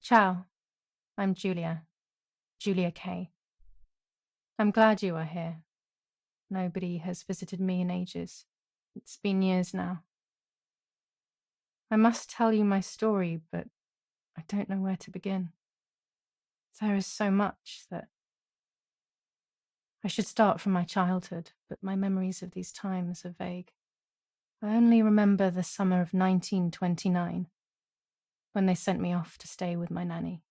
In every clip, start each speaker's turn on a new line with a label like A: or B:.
A: Ciao, I'm Julia Kay. I'm glad you are here. Nobody has visited me in ages. It's been years now. I must tell you my story, but I don't know where to begin. There is so much that I should start from my childhood, but my memories of these times are vague. I only remember the summer of 1929, when they sent me off to stay with my nanny.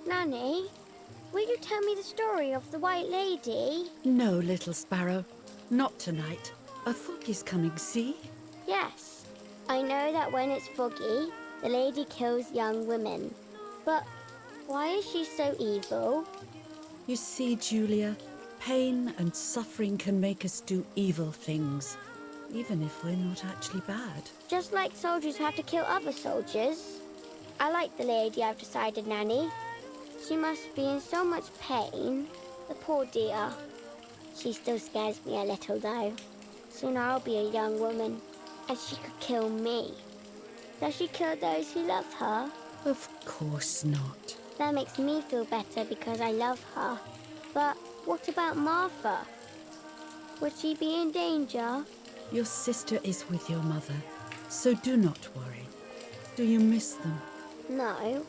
B: Nanny, will you tell me the story of the White Lady?
C: No, little sparrow. Not tonight. A fog is coming, see?
B: Yes. I know that when it's foggy, the lady kills young women. But why is she so evil?
C: You see, Julia, pain and suffering can make us do evil things, even if we're not actually bad.
B: Just like soldiers have to kill other soldiers. I like the lady, I've decided, Nanny. She must be in so much pain. The poor dear. She still scares me a little, though. Soon I'll be a young woman, and she could kill me. Does she kill those who love her?
C: Of course not.
B: That makes me feel better because I love her. But what about Martha? Would she be in danger?
C: Your sister is with your mother, so do not worry. Do you miss them?
B: No.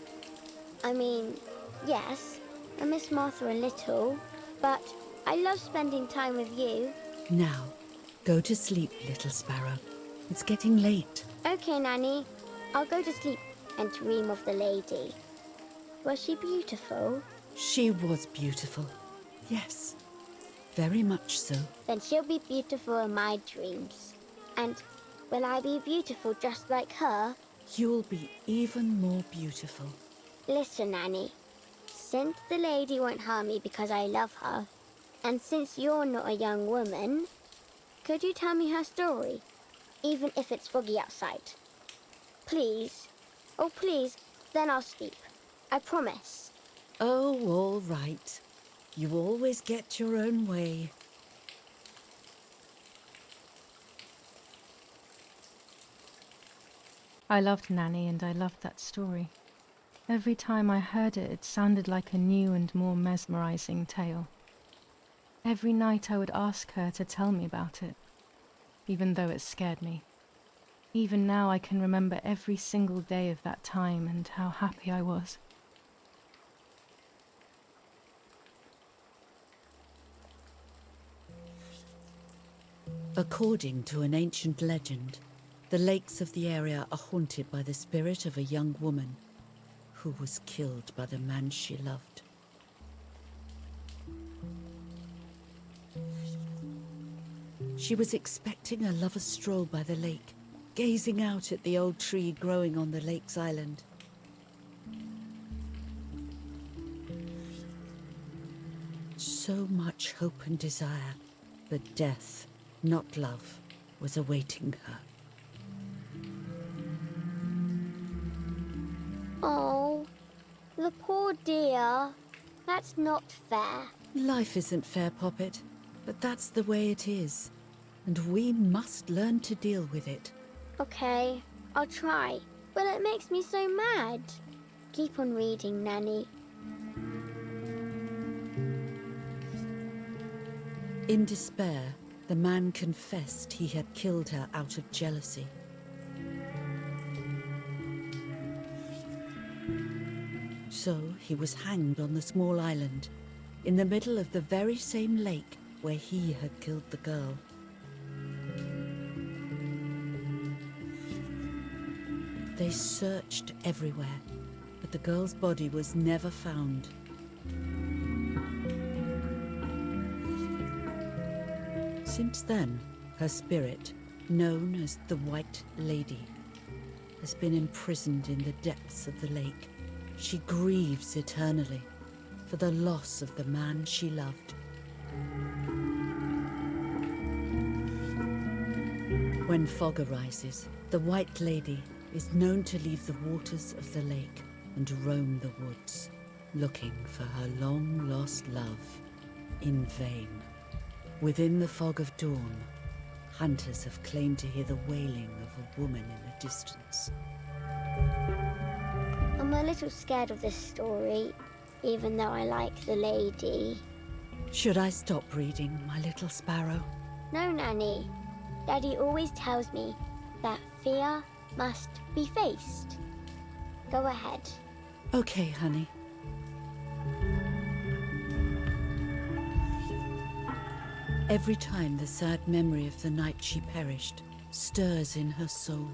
B: I mean, yes, I miss Martha a little, but I love spending time with you.
C: Now, go to sleep, little sparrow. It's getting late.
B: Okay, Nanny. I'll go to sleep and dream of the lady. Was she beautiful?
C: She was beautiful. Yes, very much so.
B: Then she'll be beautiful in my dreams. And will I be beautiful just like her?
C: You'll be even more beautiful.
B: Listen, Nanny. Since the lady won't harm me because I love her, and since you're not a young woman, could you tell me her story, even if it's foggy outside? Please. Oh, please. Then I'll sleep. I promise.
C: Oh, all right. You always get your own way.
A: I loved Nanny and I loved that story. Every time I heard it, it sounded like a new and more mesmerizing tale. Every night I would ask her to tell me about it, even though it scared me. Even now I can remember every single day of that time and how happy I was.
C: According to an ancient legend, the lakes of the area are haunted by the spirit of a young woman who was killed by the man she loved. She was expecting a lover's stroll by the lake, gazing out at the old tree growing on the lake's island. So much hope and desire, but death, not love, was awaiting her.
B: Oh, the poor dear. That's not fair.
C: Life isn't fair, Poppet, but that's the way it is, and we must learn to deal with it.
B: Okay, I'll try. But it makes me so mad. Keep on reading, Nanny.
C: In despair, the man confessed he had killed her out of jealousy. So he was hanged on the small island, in the middle of the very same lake where he had killed the girl. They searched everywhere, but the girl's body was never found. Since then, her spirit, known as the White Lady, has been imprisoned in the depths of the lake. She grieves eternally for the loss of the man she loved. When fog arises, the White Lady is known to leave the waters of the lake and roam the woods, looking for her long-lost love. In vain. Within the fog of dawn, hunters have claimed to hear the wailing of a woman in the distance.
B: I'm a little scared of this story, even though I like the lady.
C: Should I stop reading, my little sparrow?
B: No, Nanny. Daddy always tells me that fear must be faced. Go ahead.
C: Okay, honey. Every time the sad memory of the night she perished stirs in her soul,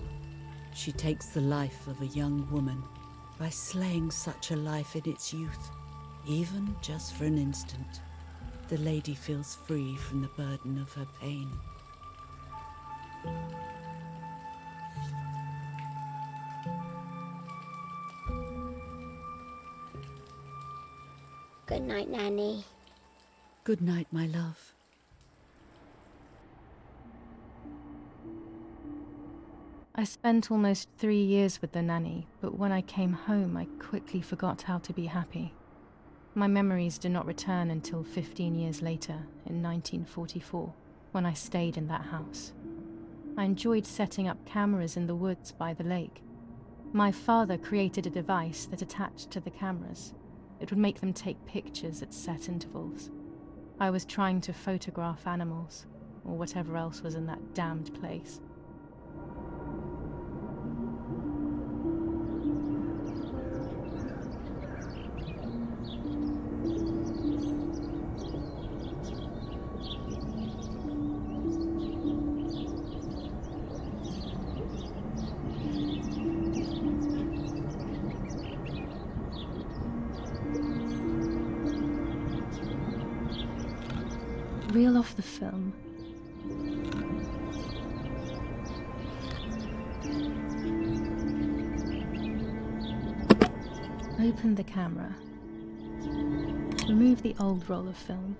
C: she takes the life of a young woman by slaying such a life in its youth. Even just for an instant, the lady feels free from the burden of her pain.
B: Good night, Nanny.
C: Good night, my love.
A: I spent almost 3 years with the nanny, but when I came home, I quickly forgot how to be happy. My memories do not return until 15 years later, in 1944, when I stayed in that house. I enjoyed setting up cameras in the woods by the lake. My father created a device that attached to the cameras. It would make them take pictures at set intervals. I was trying to photograph animals, or whatever else was in that damned place. Reel off the film. Open the camera. Remove the old roll of film.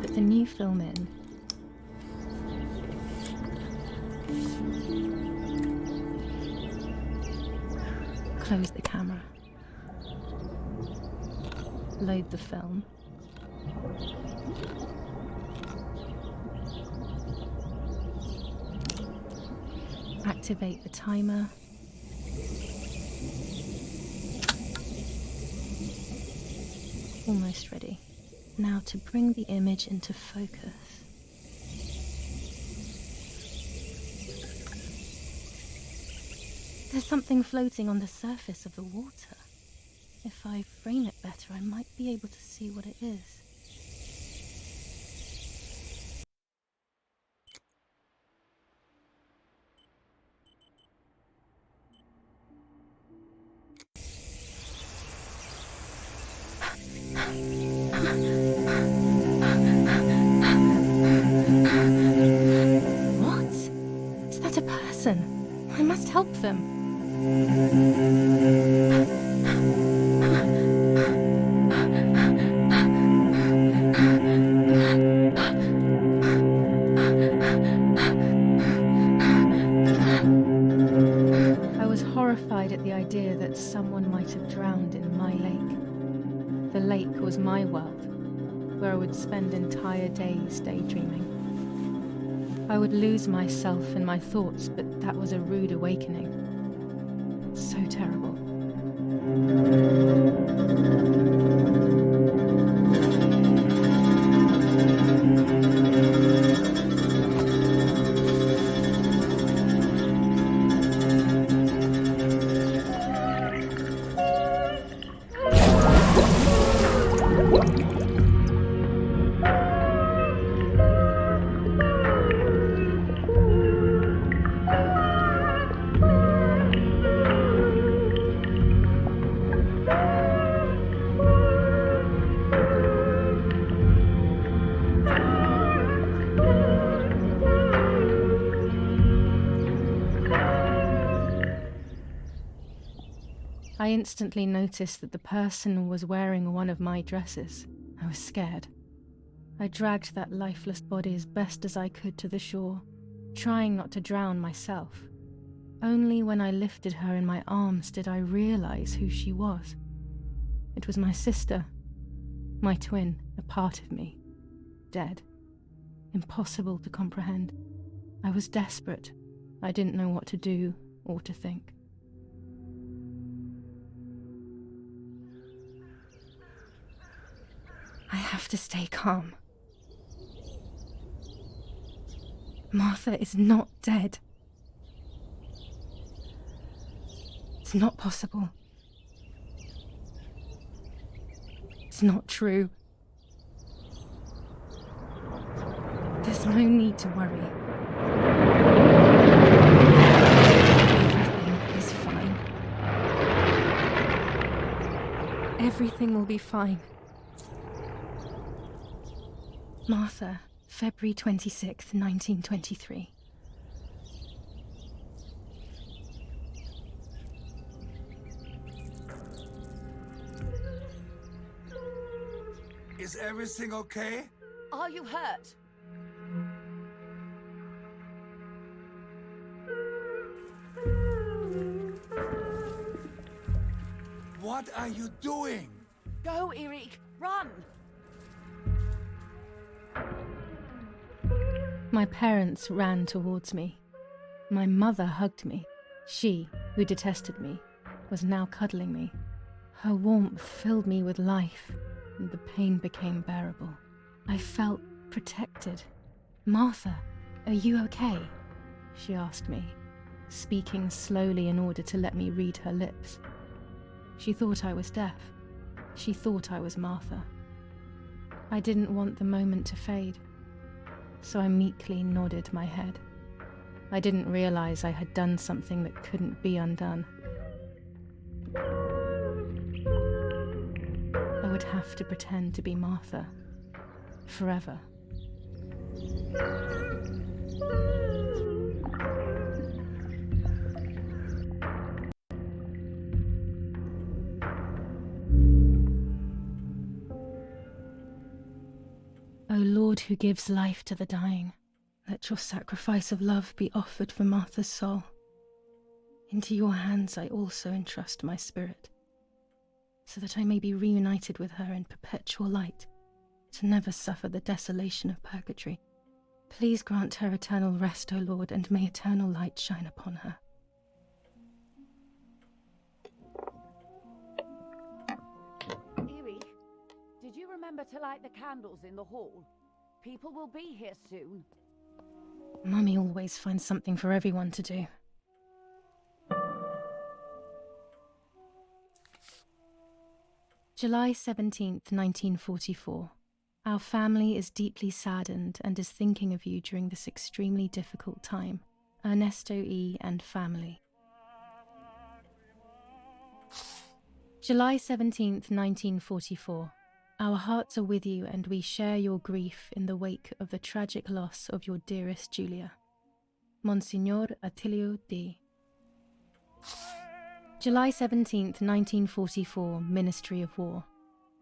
A: Put the new film in. Close the camera. Load the film. Activate the timer. Almost ready. Now to bring the image into focus. There's something floating on the surface of the water. If I frame it better, I might be able to see what it is. What? Is that a person? I must help them. I was horrified at the idea that someone might have drowned in my lake. The lake was my world, where I would spend entire days daydreaming. I would lose myself in my thoughts, but that was a rude awakening. So terrible. I instantly noticed that the person was wearing one of my dresses. I was scared. I dragged that lifeless body as best as I could to the shore, trying not to drown myself. Only when I lifted her in my arms did I realize who she was. It was my sister, my twin, a part of me, dead. Impossible to comprehend. I was desperate. I didn't know what to do or to think. I have to stay calm. Martha is not dead. It's not possible. It's not true. There's no need to worry. Everything is fine. Everything will be fine. Martha, February 26th, 1923.
D: Is everything okay?
E: Are you hurt?
D: What are you doing?
E: Go, Eric! Run!
A: My parents ran towards me. My mother hugged me. She, who detested me, was now cuddling me. Her warmth filled me with life, and the pain became bearable. I felt protected. "Martha, are you okay?" she asked me, speaking slowly in order to let me read her lips. She thought I was deaf. She thought I was Martha. I didn't want the moment to fade, so I meekly nodded my head. I didn't realize I had done something that couldn't be undone. I would have to pretend to be Martha forever. O Lord, who gives life to the dying, let your sacrifice of love be offered for Martha's soul. Into your hands I also entrust my spirit, so that I may be reunited with her in perpetual light, to never suffer the desolation of purgatory. Please grant her eternal rest, O Lord, and may eternal light shine upon her.
E: Eric, did you remember to light the candles in the hall? People will be here soon.
A: Mummy always finds something for everyone to do. July 17th, 1944. Our family is deeply saddened and is thinking of you during this extremely difficult time. Ernesto E. and family. July 17th, 1944. Our hearts are with you and we share your grief in the wake of the tragic loss of your dearest Julia. Monsignor Attilio D. July 17th, 1944, Ministry of War.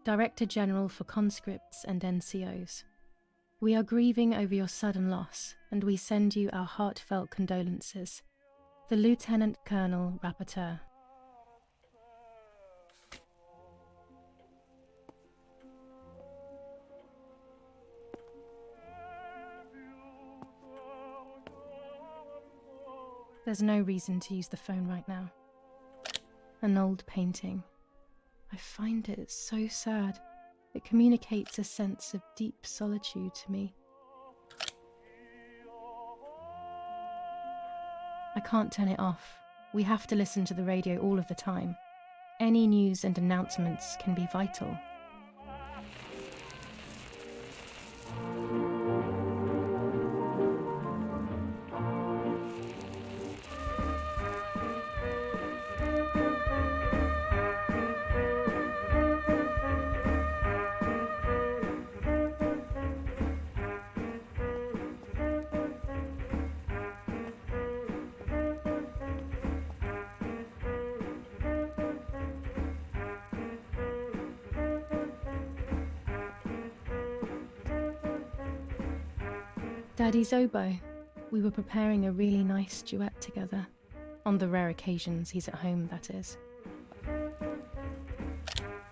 A: Director General for Conscripts and NCOs. We are grieving over your sudden loss, and we send you our heartfelt condolences. The Lieutenant Colonel Rapporteur. There's no reason to use the phone right now. An old painting. I find it so sad. It communicates a sense of deep solitude to me. I can't turn it off. We have to listen to the radio all of the time. Any news and announcements can be vital. Daddy Zobo, We were preparing a really nice duet together. On the rare occasions he's at home, that is.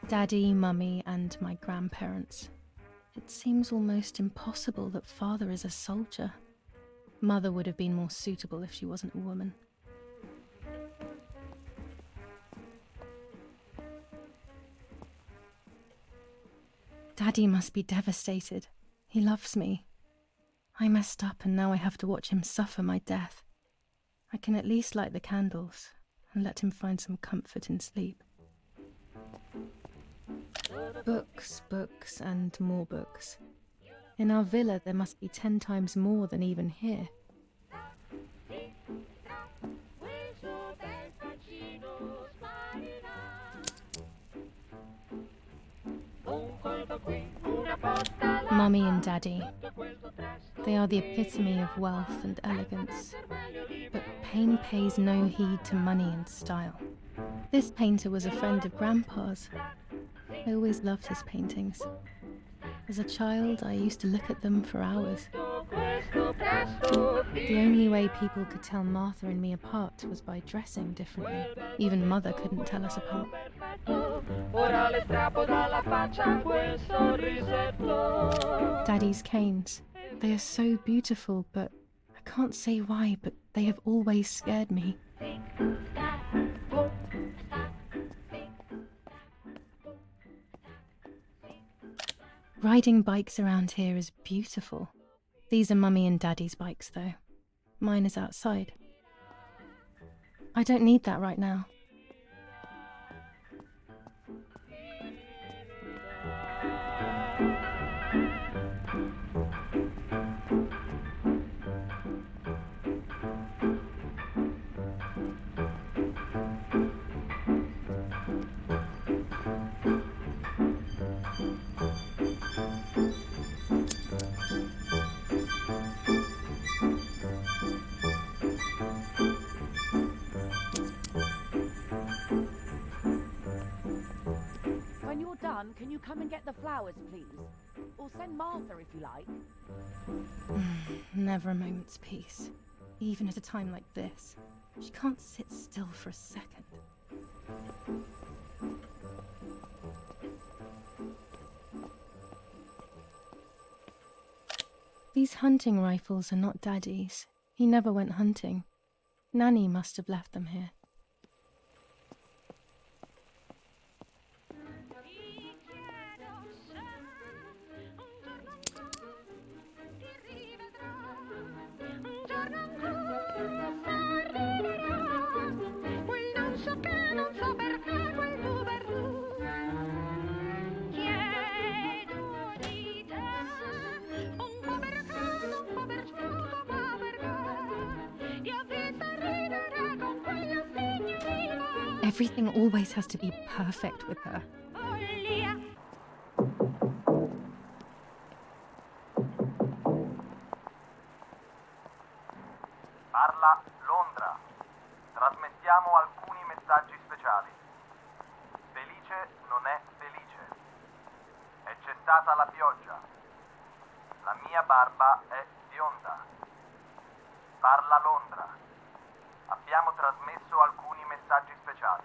A: Daddy, Mummy, and my grandparents. It seems almost impossible that Father is a soldier. Mother would have been more suitable if she wasn't a woman. Daddy must be devastated. He loves me. I messed up and now I have to watch him suffer my death. I can at least light the candles and let him find some comfort in sleep. Books, books, and more books. In our villa there must be 10 times more than even here. Mummy and Daddy. They are the epitome of wealth and elegance. But pain pays no heed to money and style. This painter was a friend of Grandpa's. I always loved his paintings. As a child, I used to look at them for hours. The only way people could tell Martha and me apart was by dressing differently. Even Mother couldn't tell us apart. Daddy's canes. They are so beautiful, but I can't say why, but they have always scared me. Riding bikes around here is beautiful. These are Mummy and Daddy's bikes, though. Mine is outside. I don't need that right now.
E: When you're done, can you come and get the flowers, please? Or send Martha if you like.
A: Never a moment's peace. Even at a time like this. She can't sit still for a second. These hunting rifles are not Daddy's. He never went hunting. Nanny must have left them here. Everything always has to be perfect with her.
F: Parla Londra. Trasmettiamo alcuni messaggi speciali. Felice non è felice. È cessata la pioggia. La mia barba è bionda. Parla Londra. Abbiamo trasmesso alcuni messaggi speciali.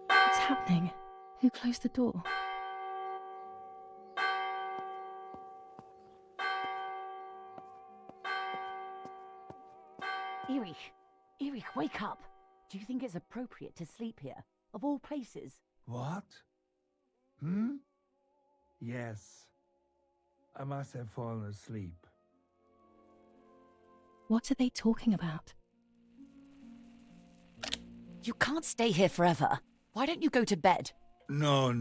A: What's happening? Who closed the door?
E: Erich, wake up. Do you think it's appropriate to sleep here? Of all places?
D: What? Yes. I must have fallen asleep.
A: What are they talking about?
G: You can't stay here forever. Why don't you go to bed?
D: No.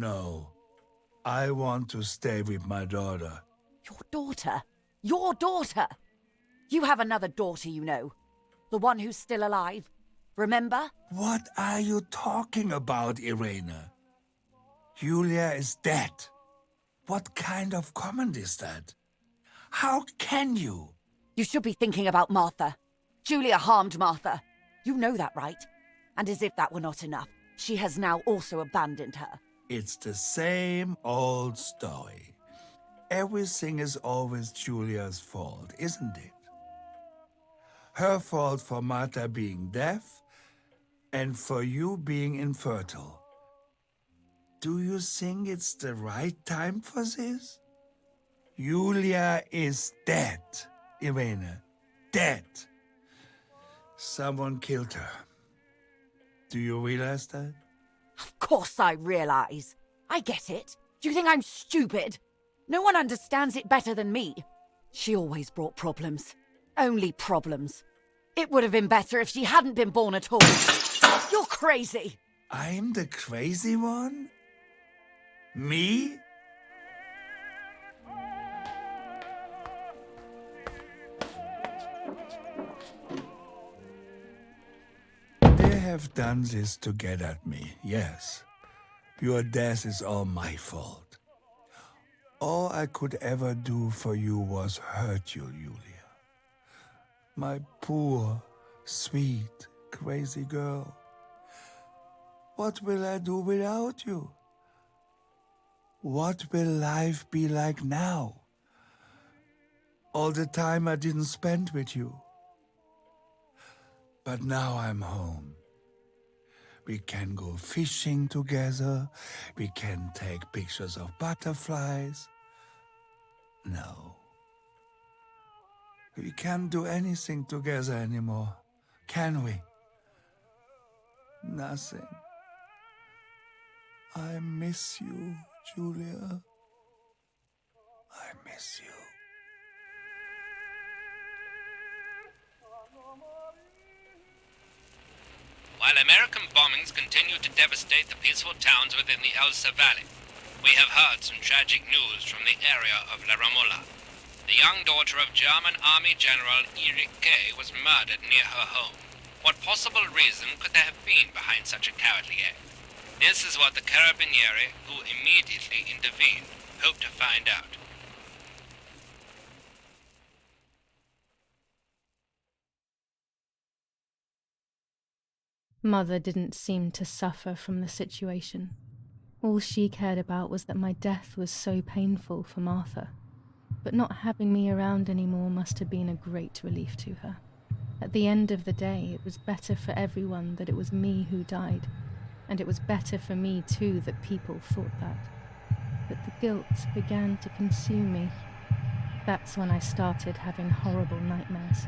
D: I want to stay with my daughter.
E: Your daughter? Your daughter? You have another daughter, you know. The one who's still alive. Remember?
D: What are you talking about, Irene? Julia is dead. What kind of comment is that? How can you?
E: You should be thinking about Martha. Julia harmed Martha. You know that, right? And as if that were not enough, she has now also abandoned her.
D: It's the same old story. Everything is always Julia's fault, isn't it? Her fault for Martha being deaf and for you being infertile. Do you think it's the right time for this? Julia is dead, Irene. Dead. Someone killed her. Do you realize that?
E: Of course I realize. I get it. Do you think I'm stupid? No one understands it better than me. She always brought problems. Only problems. It would have been better if she hadn't been born at all. You're crazy.
D: I'm the crazy one? Me? They have done this to get at me, yes. Your death is all my fault. All I could ever do for you was hurt you, Julia. My poor, sweet, crazy girl. What will I do without you? What will life be like now? All the time I didn't spend with you. But now I'm home. We can go fishing together. We can take pictures of butterflies. No. We can't do anything together anymore, can we? Nothing. I miss you, Julia. I miss you.
G: While American bombings continue to devastate the peaceful towns within the Elsa Valley, we have heard some tragic news from the area of La Ramola. The young daughter of German Army General Erich K. was murdered near her home. What possible reason could there have been behind such a cowardly act? This is what the Carabinieri, who immediately intervened, hope to find out.
A: Mother didn't seem to suffer from the situation. All she cared about was that my death was so painful for Martha. But not having me around anymore must have been a great relief to her. At the end of the day, it was better for everyone that it was me who died, and it was better for me too that people thought that. But the guilt began to consume me. That's when I started having horrible nightmares.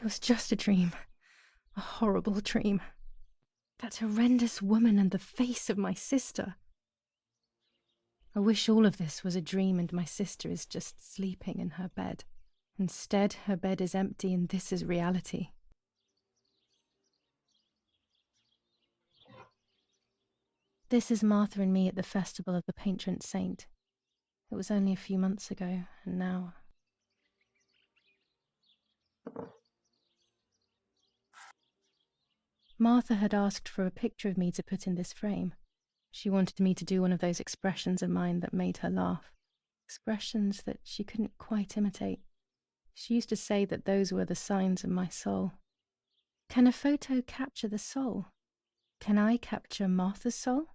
A: It was just a dream. A horrible dream. That horrendous woman and the face of my sister. I wish all of this was a dream and my sister is just sleeping in her bed. Instead, her bed is empty and this is reality. This is Martha and me at the festival of the patron saint. It was only a few months ago, and now... Martha had asked for a picture of me to put in this frame. She wanted me to do one of those expressions of mine that made her laugh. Expressions that she couldn't quite imitate. She used to say that those were the signs of my soul. Can a photo capture the soul? Can I capture Martha's soul?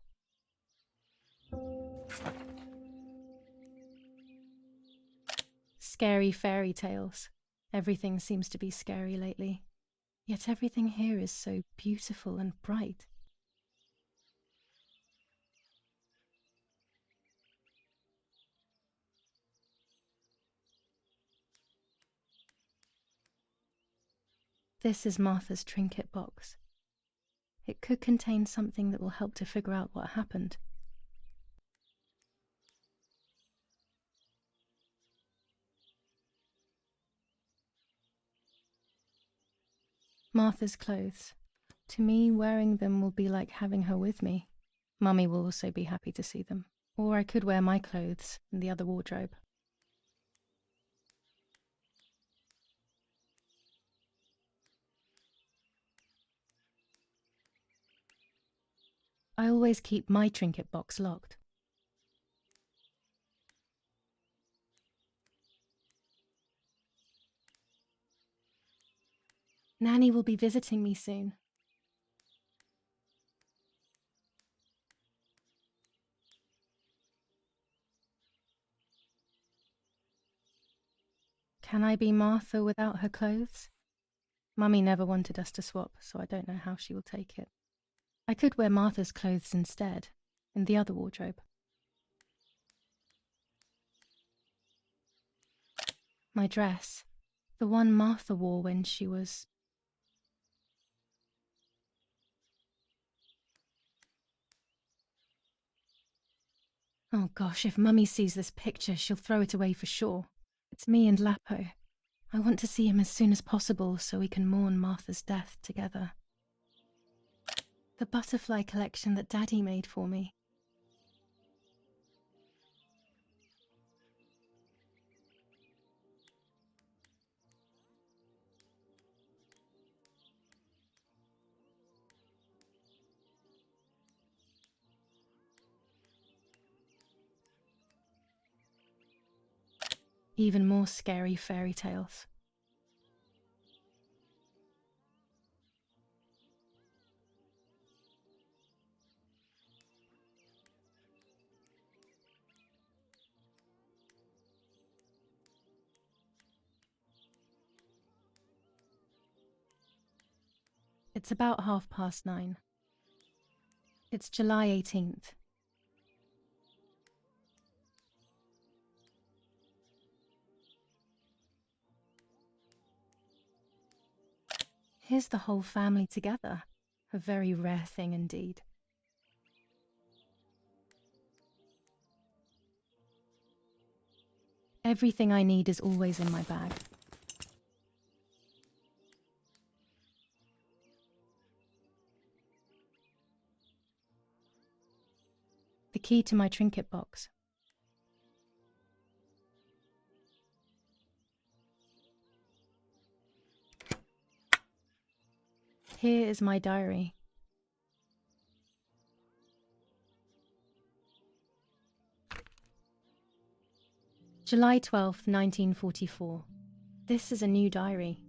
A: Scary fairy tales. Everything seems to be scary lately. Yet everything here is so beautiful and bright. This is Martha's trinket box. It could contain something that will help to figure out what happened. Martha's clothes. To me, wearing them will be like having her with me. Mummy will also be happy to see them. Or I could wear my clothes in the other wardrobe. I always keep my trinket box locked. Nanny will be visiting me soon. Can I be Martha without her clothes? Mummy never wanted us to swap, so I don't know how she will take it. I could wear Martha's clothes instead, in the other wardrobe. My dress, the one Martha wore when she was... Oh gosh, if Mummy sees this picture, she'll throw it away for sure. It's me and Lapo. I want to see him as soon as possible so we can mourn Martha's death together. The butterfly collection that Daddy made for me. Even more scary fairy tales. It's about 9:30. It's July 18th. Here's the whole family together. A very rare thing indeed. Everything I need is always in my bag. The key to my trinket box. Here is my diary. July 12th, 1944. This is a new diary.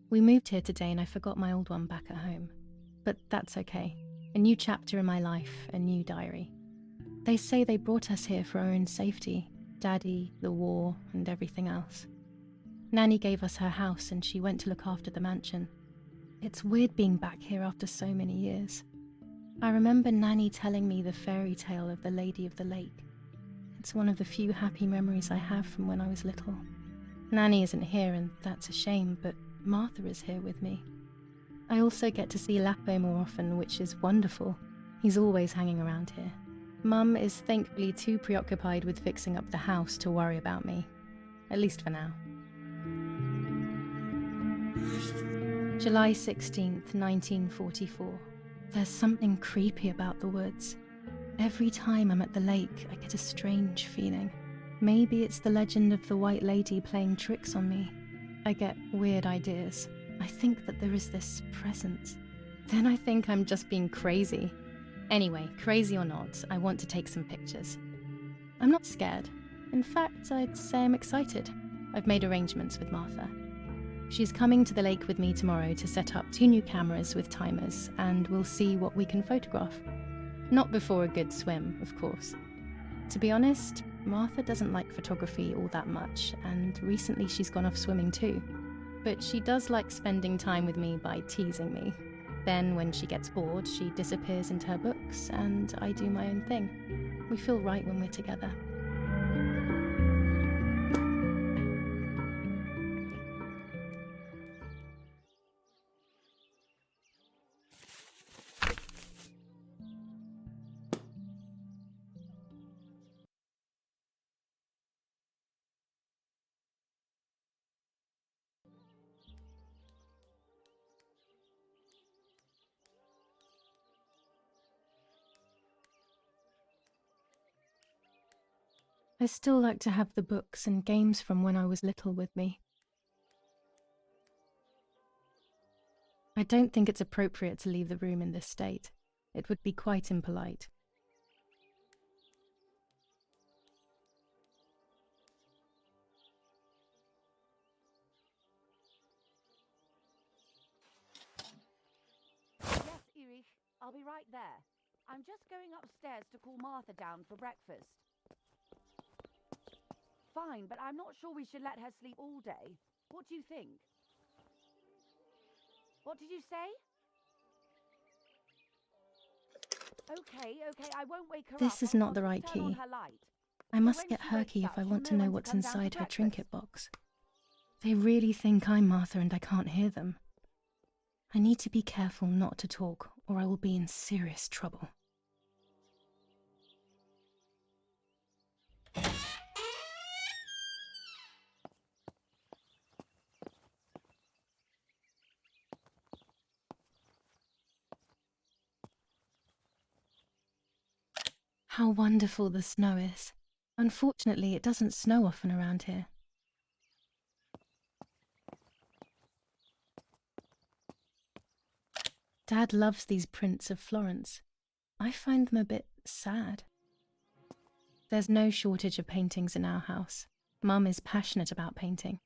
A: We moved here today and I forgot my old one back at home. But that's okay. A new chapter in my life, a new diary. They say they brought us here for our own safety. Daddy, the war, and everything else. Nanny gave us her house and she went to look after the mansion. It's weird being back here after so many years. I remember Nanny telling me the fairy tale of the Lady of the Lake. It's one of the few happy memories I have from when I was little. Nanny isn't here and that's a shame, but Martha is here with me. I also get to see Lapo more often, which is wonderful. He's always hanging around here. Mum is thankfully too preoccupied with fixing up the house to worry about me. At least for now. July 16th, 1944. There's something creepy about the woods. Every time I'm at the lake, I get a strange feeling. Maybe it's the legend of the White Lady playing tricks on me. I get weird ideas. I think that there is this presence. Then I think I'm just being crazy. Anyway, crazy or not, I want to take some pictures. I'm not scared. In fact, I'd say I'm excited. I've made arrangements with Martha. She's coming to the lake with me tomorrow to set up 2 new cameras with timers, and we'll see what we can photograph. Not before a good swim, of course. To be honest, Martha doesn't like photography all that much, and recently she's gone off swimming too. But she does like spending time with me by teasing me. Then, when she gets bored, she disappears into her books, and I do my own thing. We feel right when we're together. I still like to have the books and games from when I was little with me. I don't think it's appropriate to leave the room in this state. It would be quite impolite.
E: Yes, Erich, I'll be right there. I'm just going upstairs to call Martha down for breakfast. Fine, but I'm not sure we should let her sleep all day. What do you think? What did you say? Okay, I won't wake her up.
A: This is not the right
E: Turn on
A: key.
E: her light.
A: I
E: So
A: must
E: when
A: get
E: she
A: her
E: wakes
A: key
E: up,
A: if I
E: she'll
A: want to
E: know
A: know
E: when to
A: what's
E: come down to
A: inside her
E: breakfast.
A: trinket box. They really think I'm Martha and I can't hear them. I need to be careful not to talk, or I will be in serious trouble. How wonderful the snow is. Unfortunately, it doesn't snow often around here. Dad loves these prints of Florence. I find them a bit sad. There's no shortage of paintings in our house. Mum is passionate about painting.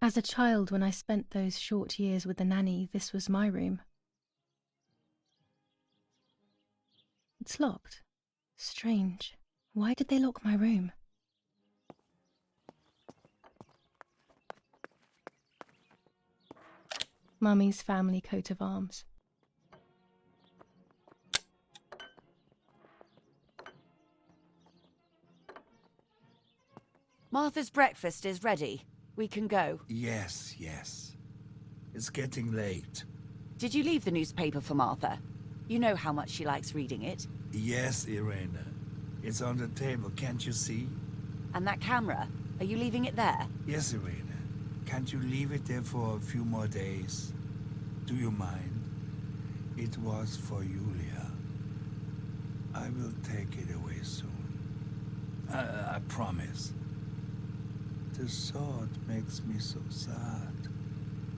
A: As a child, when I spent those short years with the nanny, this was my room. It's locked. Strange. Why did they lock my room? Mummy's family coat of arms.
E: Martha's breakfast is ready. We can go.
D: Yes. It's getting late.
E: Did you leave the newspaper for Martha? You know how much she likes reading it.
D: Yes, Irena. It's on the table, can't you see?
E: And that camera, are you leaving it there?
D: Yes, Irena. Can't you leave it there for a few more days? Do you mind? It was for Julia. I will take it away soon. I promise. The thought makes me so sad.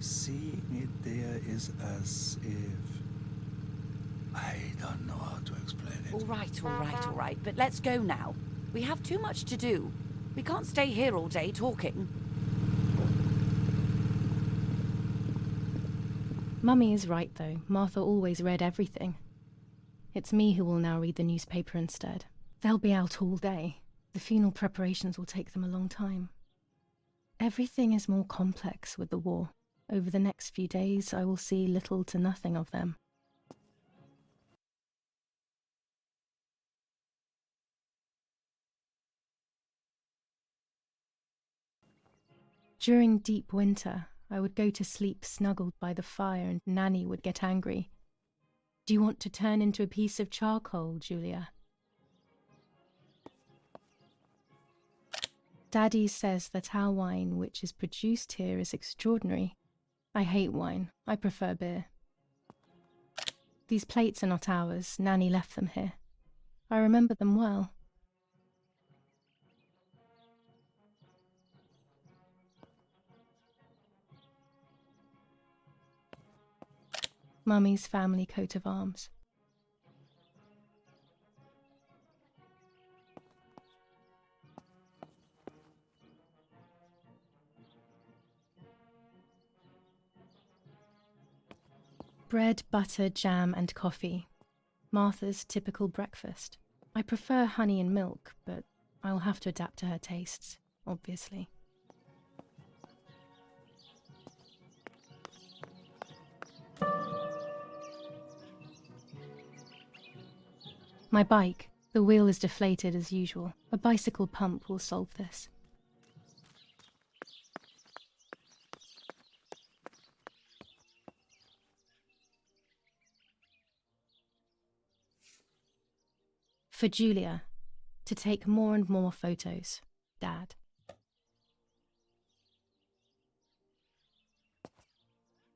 D: Seeing it there is as if... I don't know how to explain it.
E: All right, but let's go now. We have too much to do. We can't stay here all day talking.
A: Mummy is right, though. Martha always read everything. It's me who will now read the newspaper instead. They'll be out all day. The funeral preparations will take them a long time. Everything is more complex with the war. Over the next few days, I will see little to nothing of them. During deep winter, I would go to sleep snuggled by the fire and Nanny would get angry. Do you want to turn into a piece of charcoal, Julia? Daddy says that our wine, which is produced here, is extraordinary. I hate wine. I prefer beer. These plates are not ours. Nanny left them here. I remember them well. Mummy's family coat of arms. Bread, butter, jam and coffee. Martha's typical breakfast. I prefer honey and milk, but I'll have to adapt to her tastes, obviously. My bike. The wheel is deflated as usual. A bicycle pump will solve this. For Julia, to take more and more photos. Dad.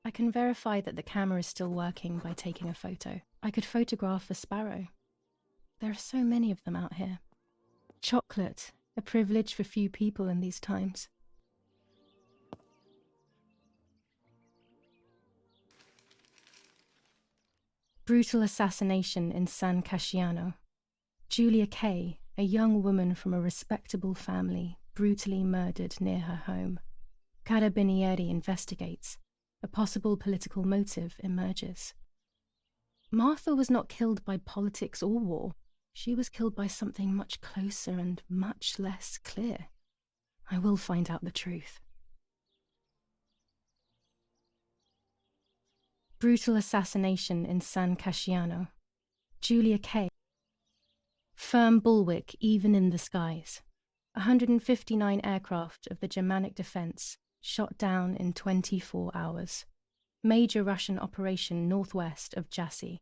A: I can verify that the camera is still working by taking a photo. I could photograph a sparrow. There are so many of them out here. Chocolate, a privilege for few people in these times. Brutal assassination in San Casciano. Julia Kay, a young woman from a respectable family, brutally murdered near her home. Carabinieri investigates. A possible political motive emerges. Martha was not killed by politics or war. She was killed by something much closer and much less clear. I will find out the truth. Brutal assassination in San Casciano. Julia Kay. Firm bulwark even in the skies. 159 aircraft of the Germanic defense shot down in 24 hours. Major Russian operation northwest of Jassy.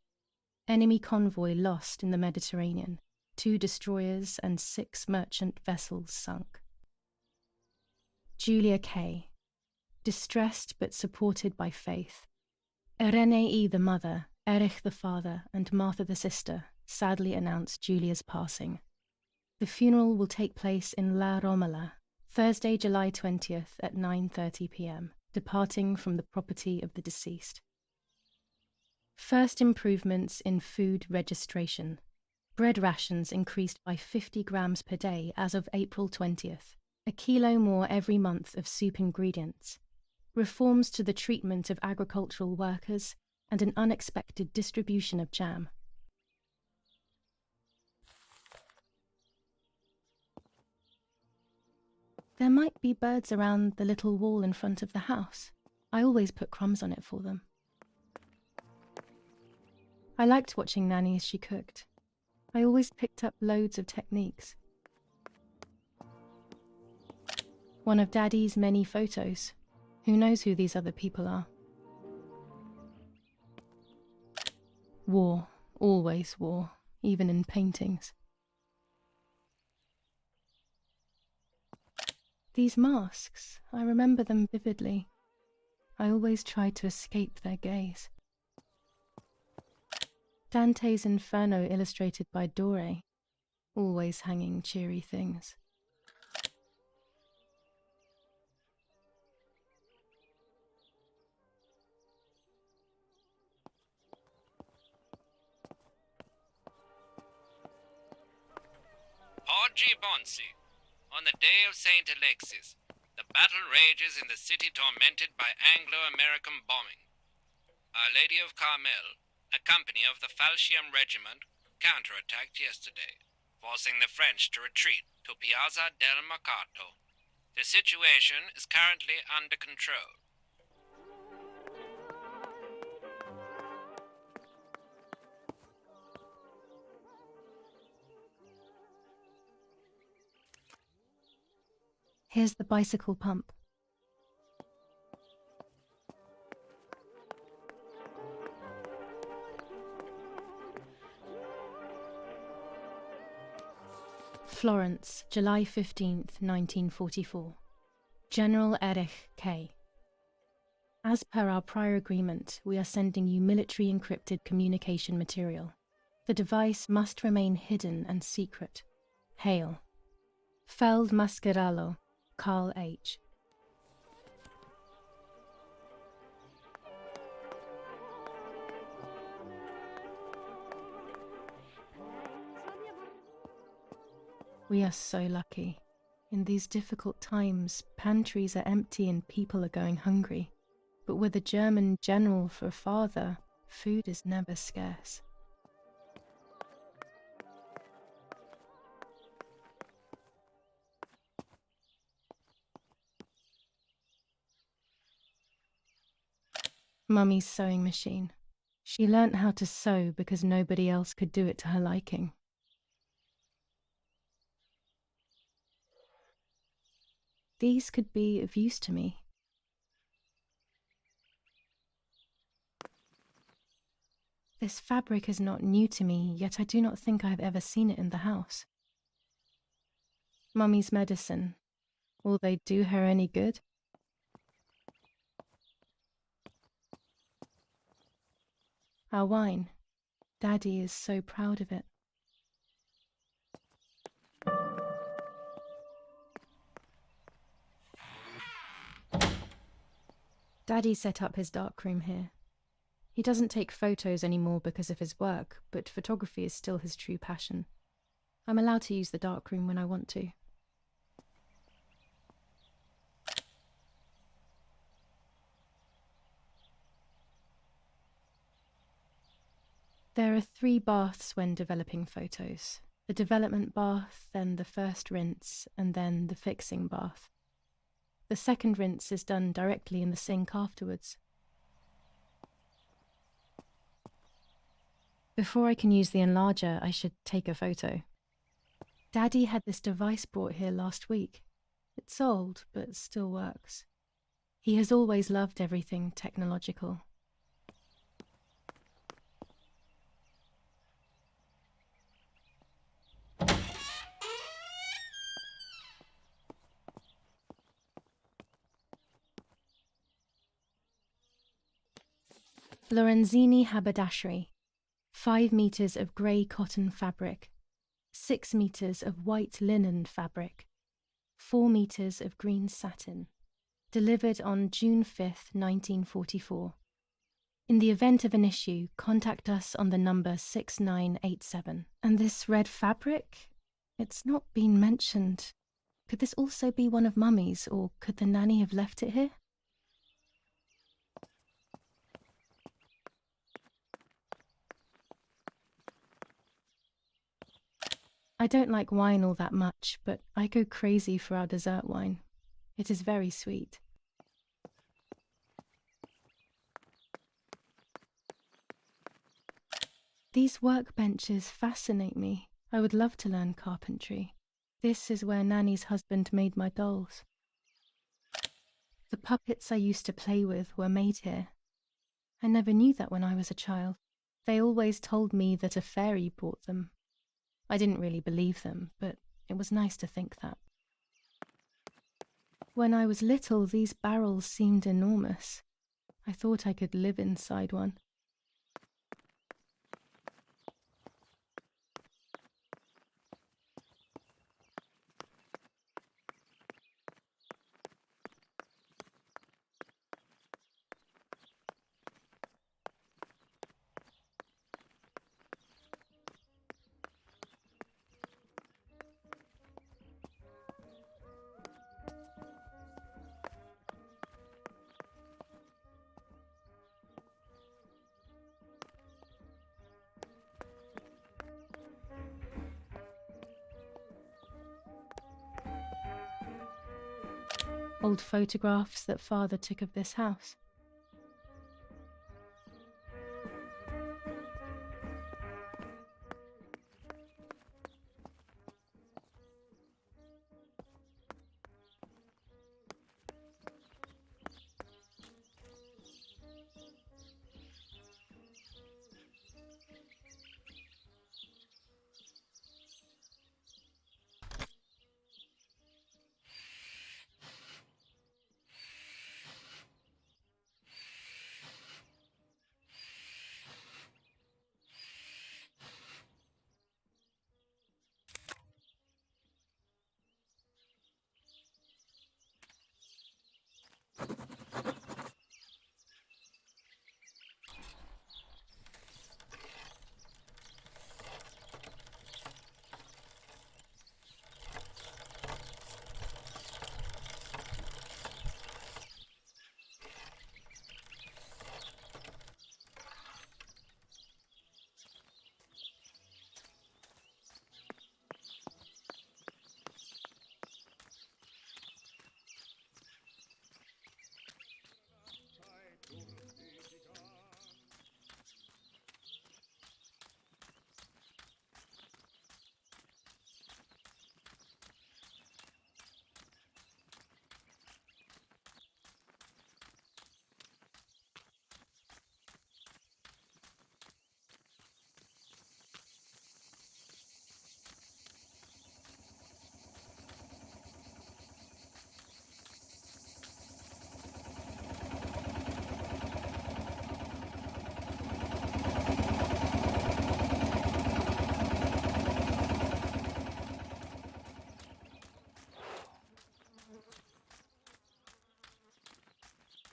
A: Enemy convoy lost in the Mediterranean. 2 destroyers and 6 merchant vessels sunk. Julia Kay. Distressed but supported by faith. Irenei the mother, Erich the father, and Martha the sister sadly announced Julia's passing. The funeral will take place in La Romola, Thursday, July 20th at 9:30 p.m., departing from the property of the deceased. First improvements in food registration. Bread rations increased by 50 grams per day as of April 20th, a kilo more every month of soup ingredients. Reforms to the treatment of agricultural workers and an unexpected distribution of jam. There might be birds around the little wall in front of the house. I always put crumbs on it for them. I liked watching Nanny as she cooked. I always picked up loads of techniques. One of Daddy's many photos. Who knows who these other people are? War. Always war. Even in paintings. These masks, I remember them vividly. I always tried to escape their gaze. Dante's Inferno illustrated by Dore, always hanging cheery things.
G: Oggi Bonsi, on the day of St. Alexis, the battle rages in the city tormented by Anglo-American bombing. Our Lady of Carmel, a company of the Falcium Regiment, counterattacked yesterday, forcing the French to retreat to Piazza del Mercato. The situation is currently under control.
A: Here's the bicycle pump. Florence, July 15th, 1944. General Erich K. As per our prior agreement, we are sending you military encrypted communication material. The device must remain hidden and secret. Hail. Feld Mascherallo, Carl H. We are so lucky. In these difficult times, pantries are empty and people are going hungry. But with a German general for a father, food is never scarce. Mummy's sewing machine. She learnt how to sew because nobody else could do it to her liking. These could be of use to me. This fabric is not new to me, yet I do not think I have ever seen it in the house. Mummy's medicine. Will they do her any good? Our wine. Daddy is so proud of it. Daddy set up his darkroom here. He doesn't take photos anymore because of his work, but photography is still his true passion. I'm allowed to use the darkroom when I want to. There are 3 baths when developing photos. The development bath, then the first rinse, and then the fixing bath. The second rinse is done directly in the sink afterwards. Before I can use the enlarger, I should take a photo. Daddy had this device brought here last week. It's old, but still works. He has always loved everything technological. Lorenzini haberdashery. 5 meters of grey cotton fabric. 6 meters of white linen fabric. 4 meters of green satin. Delivered on June 5th, 1944. In the event of an issue, contact us on the number 6987. And this red fabric? It's not been mentioned. Could this also be one of Mummy's, or could the nanny have left it here? I don't like wine all that much, but I go crazy for our dessert wine. It is very sweet. These workbenches fascinate me. I would love to learn carpentry. This is where Nanny's husband made my dolls. The puppets I used to play with were made here. I never knew that when I was a child. They always told me that a fairy brought them. I didn't really believe them, but it was nice to think that. When I was little, these barrels seemed enormous. I thought I could live inside one. Old photographs that Father took of this house.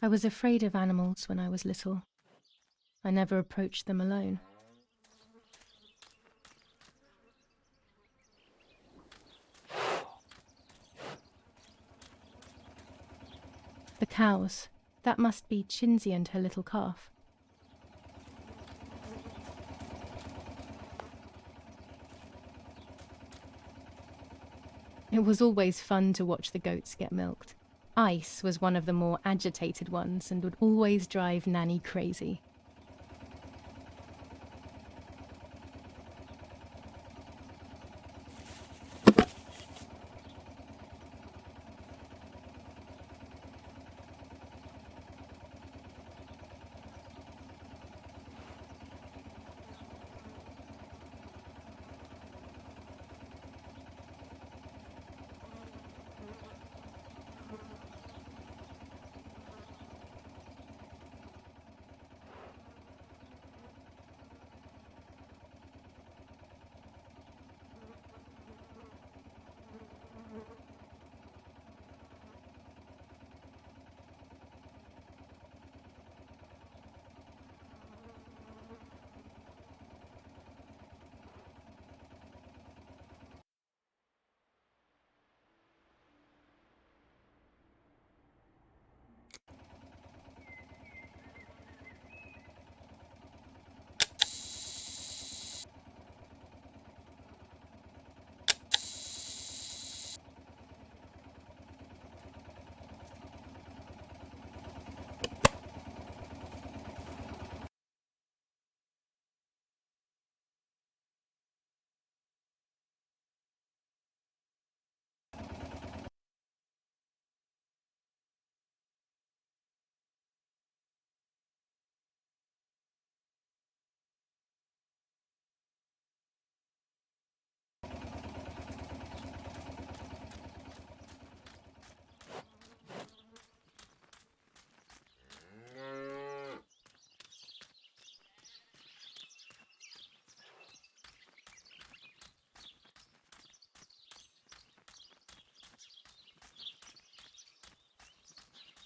A: I was afraid of animals when I was little. I never approached them alone. The cows. That must be Chinsey and her little calf. It was always fun to watch the goats get milked. Ice was one of the more agitated ones and would always drive Nanny crazy.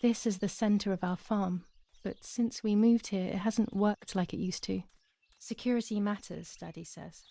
A: This is the centre of our farm, but since we moved here, it hasn't worked like it used to. Security matters, Daddy says.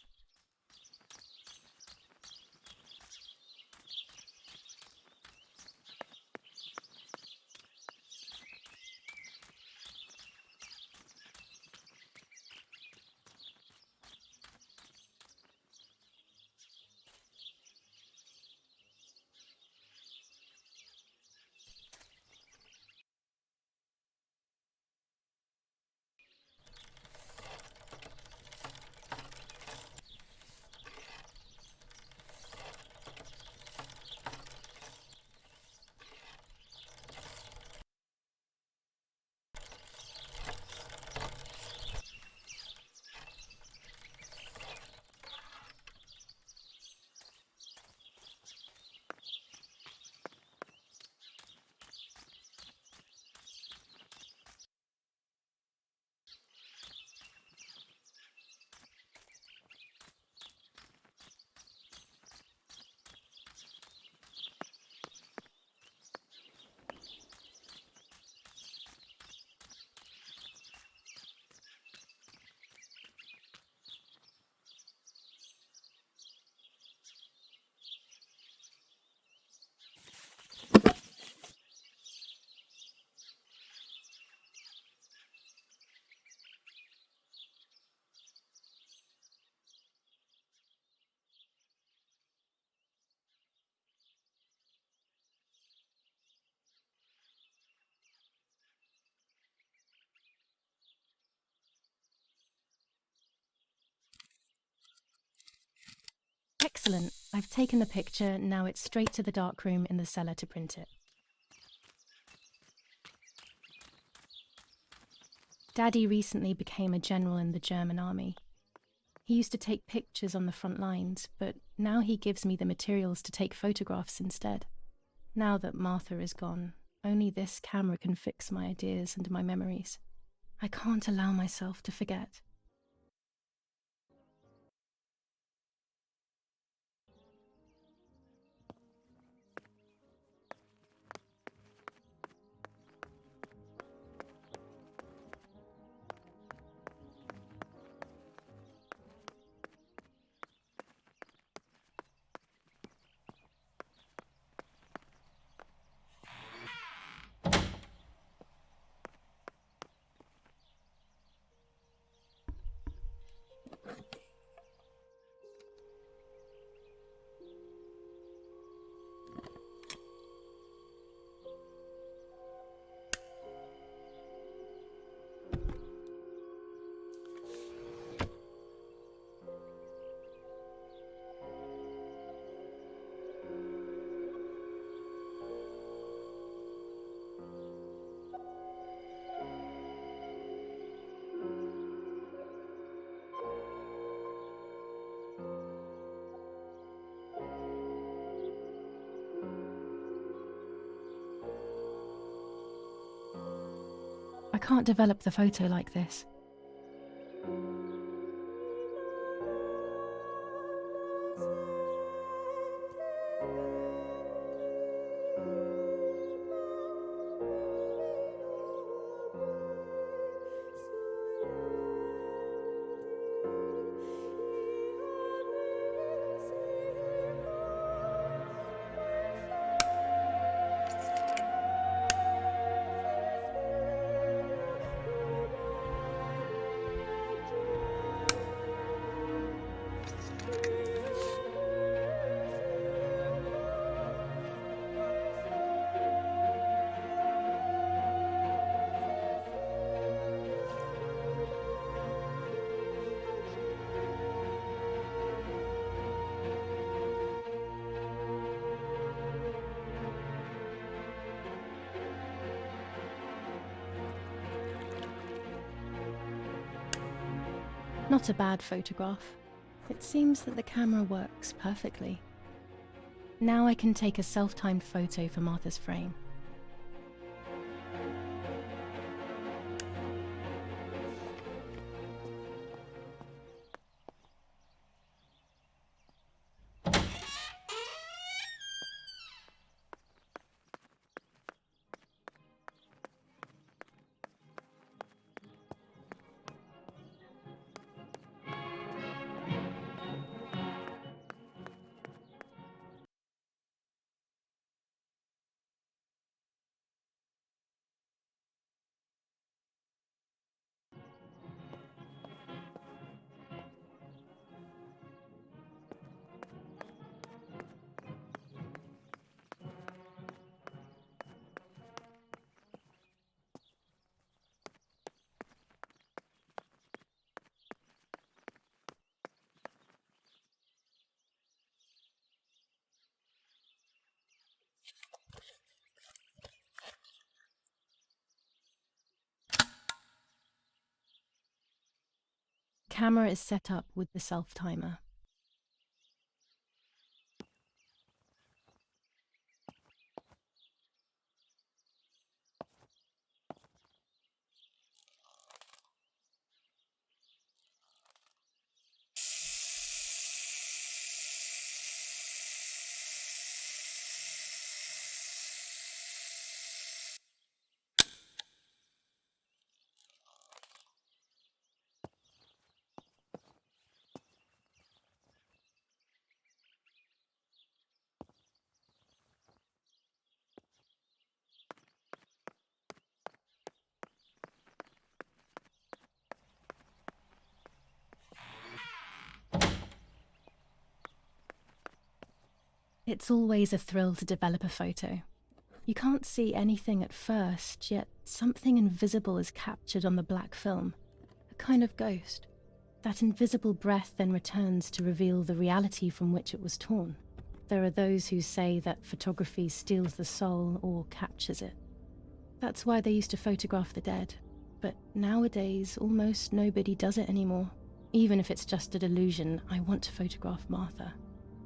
A: Excellent. I've taken the picture, now it's straight to the darkroom in the cellar to print it. Daddy recently became a general in the German army. He used to take pictures on the front lines, but now he gives me the materials to take photographs instead. Now that Martha is gone, only this camera can fix my ideas and my memories. I can't allow myself to forget. I can't develop the photo like this. Not a bad photograph. It seems that the camera works perfectly. Now I can take a self-timed photo for Martha's frame. Camera is set up with the self-timer. It's always a thrill to develop a photo. You can't see anything at first, yet something invisible is captured on the black film, a kind of ghost. That invisible breath then returns to reveal the reality from which it was torn. There are those who say that photography steals the soul or captures it. That's why they used to photograph the dead, but nowadays almost nobody does it anymore. Even if it's just a delusion, I want to photograph Martha.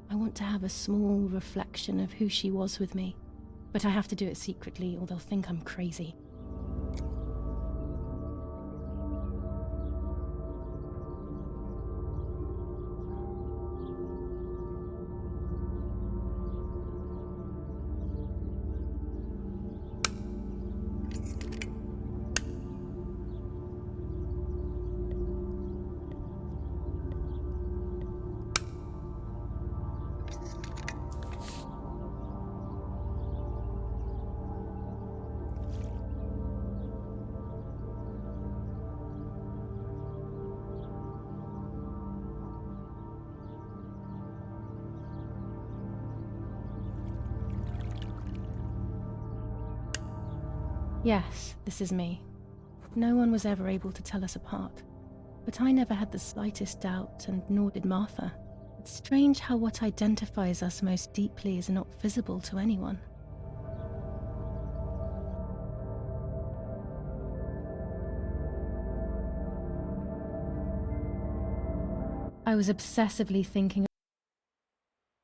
A: I want to have a small reflection of who she was with me, but I have to do it secretly or they'll think I'm crazy. Yes, this is me. No one was ever able to tell us apart, but I never had the slightest doubt, and nor did Martha. It's strange how what identifies us most deeply is not visible to anyone. I was obsessively thinking